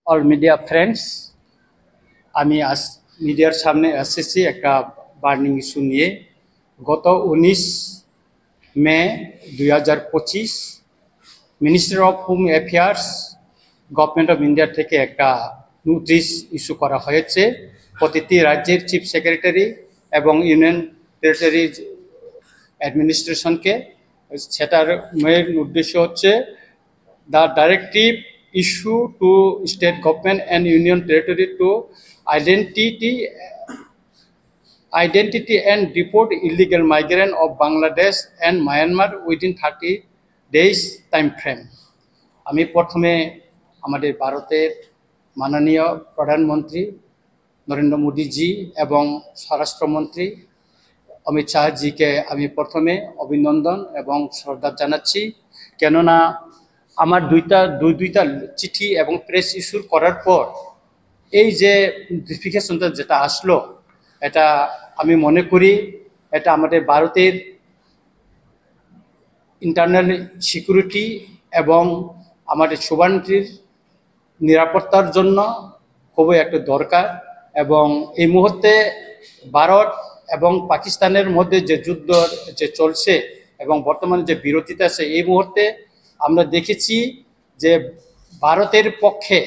All media friends, আমি আজ মিডিয়ার সামনে এসেছি একটা বার্নিং ইস্যু নিয়ে। গত 19 মে 2025 ministry of home affairs government of India থেকে একটা নোটিশ ইস্যু করা হয়েছে প্রতিটি রাজ্যের চিফ সেক্রেটারি এবং ইউনিয়ন টেরিটরি অ্যাডমিনিস্ট্রেশনকে। সেটার মেইন উদ্দেশ্য হচ্ছে the directive issue to state government and union territory to identity and deport illegal migrant of Bangladesh and Myanmar within 30 days time frame. আমি প্রথমে আমাদের ভারতের মাননীয় প্রধানমন্ত্রী নরেন্দ্র মোদীজি এবং স্বরাষ্ট্রমন্ত্রী অমিত শাহজিকে আমি প্রথমে অভিনন্দন এবং শ্রদ্ধা জানাচ্ছি, কেননা আমার দুইটা চিঠি এবং প্রেস ইস্যু করার পর এই যে নোটিফিকেশনটা যেটা আসলো, এটা আমি মনে করি এটা আমাদের ভারতের ইন্টারনাল সিকিউরিটি এবং আমাদের সোভারেনিটির নিরাপত্তার জন্য খুবই একটা দরকার। এবং এই মুহূর্তে ভারত এবং পাকিস্তানের মধ্যে যে যুদ্ধ যে চলছে এবং বর্তমানে যে বিরতিতে আছে, এই মুহূর্তে আমরা দেখেছি যে ভারতের পক্ষে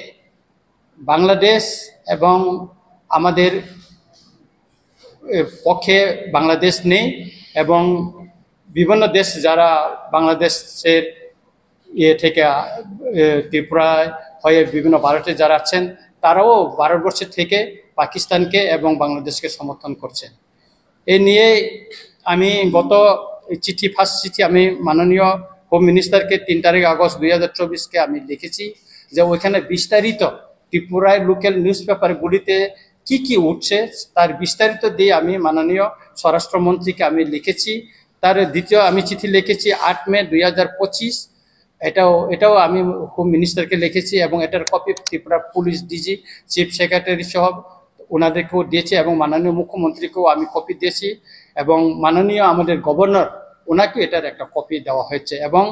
বাংলাদেশ এবং আমাদের পক্ষে বাংলাদেশ নেই, এবং বিভিন্ন দেশ যারা বাংলাদেশের থেকে ত্রিপুরায় হয়ে বিভিন্ন ভারতে যারা আছেন, তারাও ভারতবর্ষের থেকে পাকিস্তানকে এবং বাংলাদেশকে সমর্থন করছেন। এ নিয়ে আমি ফার্স্ট চিঠি আমি মাননীয় হোম মিনিস্টারকে 3 তারিখ আগস্ট 2024 আমি লিখেছি যে ওইখানে বিস্তারিত ত্রিপুরায় লোকাল নিউজ পেপারগুলিতে কি উঠছে তার বিস্তারিত দিয়ে আমি মাননীয় স্বরাষ্ট্রমন্ত্রীকে আমি লিখেছি। তার দ্বিতীয় আমি চিঠি লিখেছি 8 মে 2025, এটাও আমি হোম মিনিস্টারকে লিখেছি এবং এটার copy Tripura police DG chief secretary সহ ওনাদেরকেও দিয়েছি এবং মাননীয় মুখ্যমন্ত্রীকেও আমি কপি দিয়েছি এবং মাননীয় আমাদের গভর্নর ওনাকে এটার একটা কপি দেওয়া হয়েছে। এবং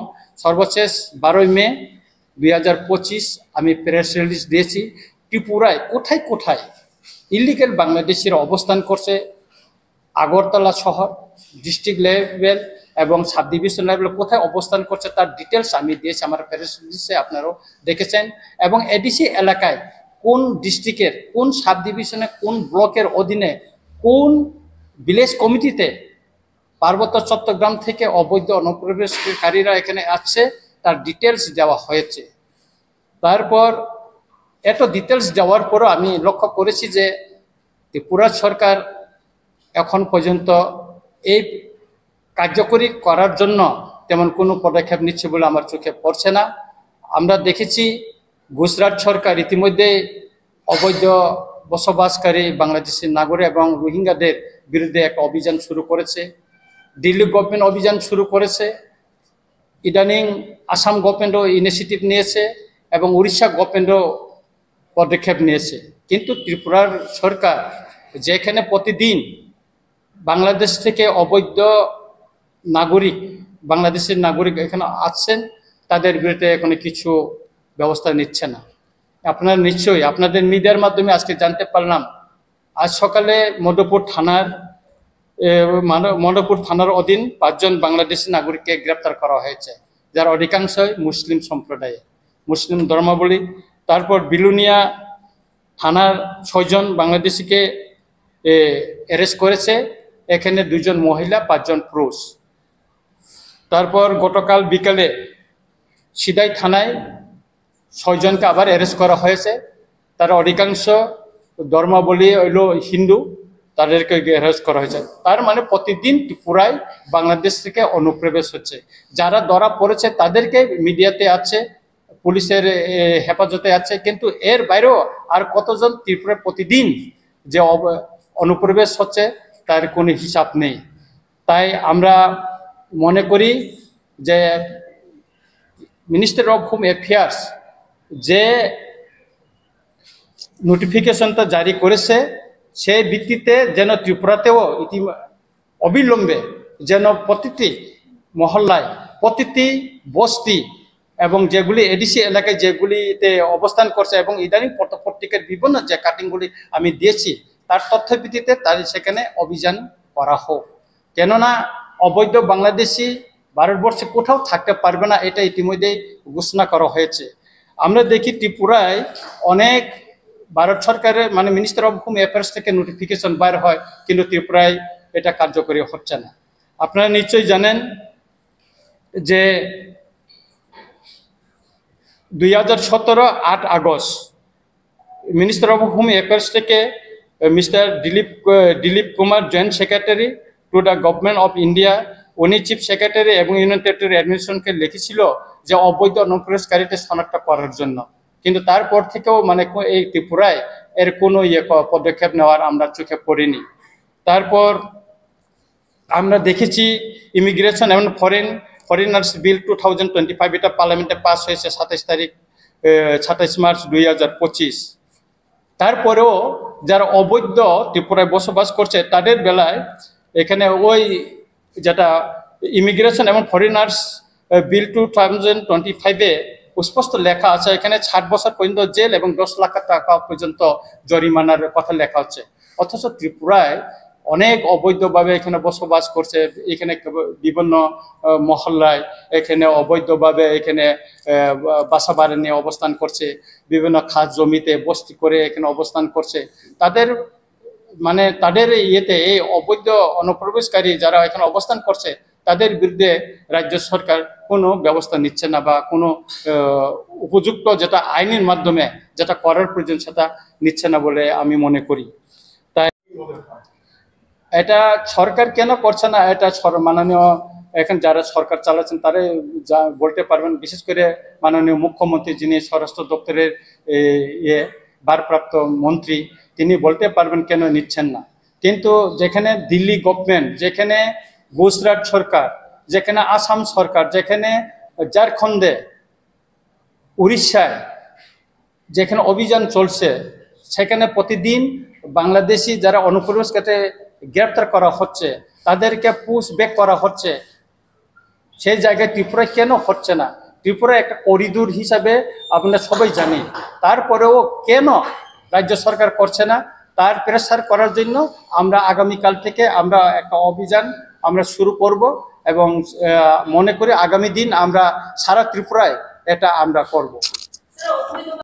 সর্বশেষ 12 মে 2025 আমি প্রেস রিলিজ দিয়েছি ত্রিপুরায় কোথায় কোথায় ইলিগাল বাংলাদেশিরা অবস্থান করছে। আগরতলা শহর, ডিস্ট্রিক্ট লেভেল এবং সাব ডিভিশন লেভেলে কোথায় অবস্থান করছে তার ডিটেলস আমি দিয়েছি আমার প্রেস রিলিজে, আপনারাও দেখেছেন। এবং এডিসি এলাকায় কোন ডিস্ট্রিক্টের কোন সাব ডিভিশনে কোন ব্লকের অধীনে কোন ভিলেজ কমিটিতে পার্বত্য চট্টগ্রাম থেকে অবৈধ অনুপ্রবেশকারীরা এখানে আসছে তার ডিটেলস দেওয়া হয়েছে। তারপর এত ডিটেলস দেওয়ার পরও আমি লক্ষ্য করেছি যে ত্রিপুরা সরকার এখন পর্যন্ত এই কার্যকরী করার জন্য তেমন কোনো পদক্ষেপ নিচ্ছে বলে আমার চোখে পড়ছে না। আমরা দেখেছি গুজরাট সরকার ইতিমধ্যে অবৈধ বসবাসকারী বাংলাদেশি নাগরিক এবং রোহিঙ্গাদের বিরুদ্ধে একটা অভিযান শুরু করেছে। দিল্লি গভর্নমেন্ট অভিযান শুরু করেছে, ইদানিং আসাম গভর্নমেন্টও ইনিশিয়েটিভ নিয়েছে এবং উড়িষ্যা গভর্নমেন্টও পদক্ষেপ নিয়েছে। কিন্তু ত্রিপুরার সরকার যেখানে প্রতিদিন বাংলাদেশ থেকে অবৈধ বাংলাদেশের নাগরিক এখানে আসছেন, তাদের বিরুদ্ধে এখনো কিছু ব্যবস্থা নিচ্ছে না। আপনারা নিশ্চয়ই আপনাদের মিডিয়ার মাধ্যমে আজকে জানতে পারলাম, আজ সকালে মধুপুর থানার অধীন 5 জন বাংলাদেশি নাগরিককে গ্রেপ্তার করা হয়েছে, যার অধিকাংশই মুসলিম সম্প্রদায়ের, মুসলিম ধর্মাবলী। তারপর বিলুনিয়া থানার 6 জন বাংলাদেশিকে অ্যারেস্ট করেছে, এখানে 2 জন মহিলা 5 জন পুরুষ। তারপর গতকাল বিকালে সিদাই থানায় 6 জনকে আবার অ্যারেস্ট করা হয়েছে, তারা অধিকাংশ ধর্মাবলী হইল হিন্দু, তাদেরকে অ্যারেস্ট করা হয়েছে। তার মানে প্রতিদিন ত্রিপুরায় বাংলাদেশ থেকে অনুপ্রবেশ হচ্ছে। যারা ধরা পড়েছে তাদেরকে মিডিয়াতে আছে, পুলিশের হেফাজতে আছে, কিন্তু এর বাইরেও আর কতজন ত্রিপুরায় প্রতিদিন যে অনুপ্রবেশ হচ্ছে তার কোনো হিসাব নেই। তাই আমরা মনে করি যে মিনিস্ট্রি অফ হোম অ্যাফেয়ার্স যে নোটিফিকেশনটা জারি করেছে সেই ভিত্তিতে যেন ত্রিপুরাতেও অবিলম্বে যেন প্রতিটি মহল্লায়, প্রতিটি বস্তি এবং যেগুলি এডিসি এলাকায় যেগুলিতে অবস্থান করছে এবং ইদানিং পত্রিকার বিভিন্ন যে কাটিংগুলি আমি দিয়েছি তার তথ্য ভিত্তিতে তার সেখানে অভিযান করা হোক। কেননা অবৈধ বাংলাদেশি ভারতবর্ষে কোথাও থাকতে পারবে না, এটা ইতিমধ্যেই ঘোষণা করা হয়েছে। আমরা দেখি ত্রিপুরায় অনেক ভারত সরকারের মিনিস্টার অফ হোম অ্যাফেয়ার্স থেকে নোটিফিকেশন বাইর হয়, কিন্তু ত্রিপুরায় এটা কার্যকরী হচ্ছে না। আপনারা নিশ্চয়ই জানেন যে 2017 8 August minister of home affairs থেকে mister Dilip Kumar joint secretary to the government of India, উনি চিফ সেক্রেটারি এবং ইউনিয়ন টেরিটরি অ্যাডমিনিস্ট্রেশনকে লিখেছিল যে অবৈধ অনুপ্রবেশকারীদের শনাক্ত করার জন্য, কিন্তু তারপর থেকেও এই ত্রিপুরায় এর কোনো পদক্ষেপ নেওয়ার আমরা চোখে পড়িনি। তারপর আমরা দেখেছি ইমিগ্রেশন এবং ফরেনার্স বিল 2025, এটা পার্লামেন্টে পাস হয়েছে 27 মার্চ 2025। তারপরেও যারা অবৈধ ত্রিপুরায় বসবাস করছে তাদের বেলায় এখানে ওই যেটা ইমিগ্রেশন এবং ফরেনার্স বিল 2025-এ স্পষ্ট লেখা আছে, এখানে 60 বছর পর্যন্ত জেল এবং 10 লাখ টাকা পর্যন্ত জরিমানার কথা লেখা হচ্ছে। অথচ ত্রিপুরায় অনেক অবৈধভাবে এখানে বসবাস করছে, এখানে বিভিন্ন মহল্লায় এখানে অবৈধভাবে এখানে বাসা বাড়ি নিয়ে অবস্থান করছে, বিভিন্ন খাস জমিতে বস্তি করে এখানে অবস্থান করছে। তাদের ইয়েতে এই অবৈধ অনুপ্রবেশকারী যারা এখানে অবস্থান করছে তাদের বিরুদ্ধে রাজ্য সরকার কোনো ব্যবস্থা নিচ্ছে না, বা কোনো উপযুক্ত যেটা আইনের মাধ্যমে যেটা করার প্রয়োজন সেটা নিচ্ছে না বলে আমি মনে করি। তাই এটা সরকার কেন করছে না, এটা মাননীয় এখন যারা সরকার চালাচ্ছেন তারা যা বলতে পারবেন, বিশেষ করে মাননীয় মুখ্যমন্ত্রী যিনি স্বরাষ্ট্র দপ্তরের ভারপ্রাপ্ত মন্ত্রী, তিনি বলতে পারবেন কেন নিচ্ছেন না। কিন্তু যেখানে দিল্লি গভর্নমেন্ট, যেখানে গুজরাট সরকার, যেখানে আসাম সরকার, যেখানে ঝাড়খণ্ডে, উড়িষ্যায় যেখানে অভিযান চলছে, সেখানে প্রতিদিন বাংলাদেশি যারা অনুপ্রবেশকারী গ্রেপ্তার করা হচ্ছে, তাদেরকে পুশব্যাক করা হচ্ছে, সেই জায়গায় ত্রিপুরায় কেন হচ্ছে না? ত্রিপুরা একটা করিডোর হিসাবে আমরা সবাই জানি, তারপরেও কেন রাজ্য সরকার করছে না? তার প্রেসার করার জন্য আমরা আগামীকাল থেকে আমরা একটা অভিযান আমরা শুরু করব এবং মনে করি আগামী দিন আমরা সারা ত্রিপুরায় এটা আমরা করব।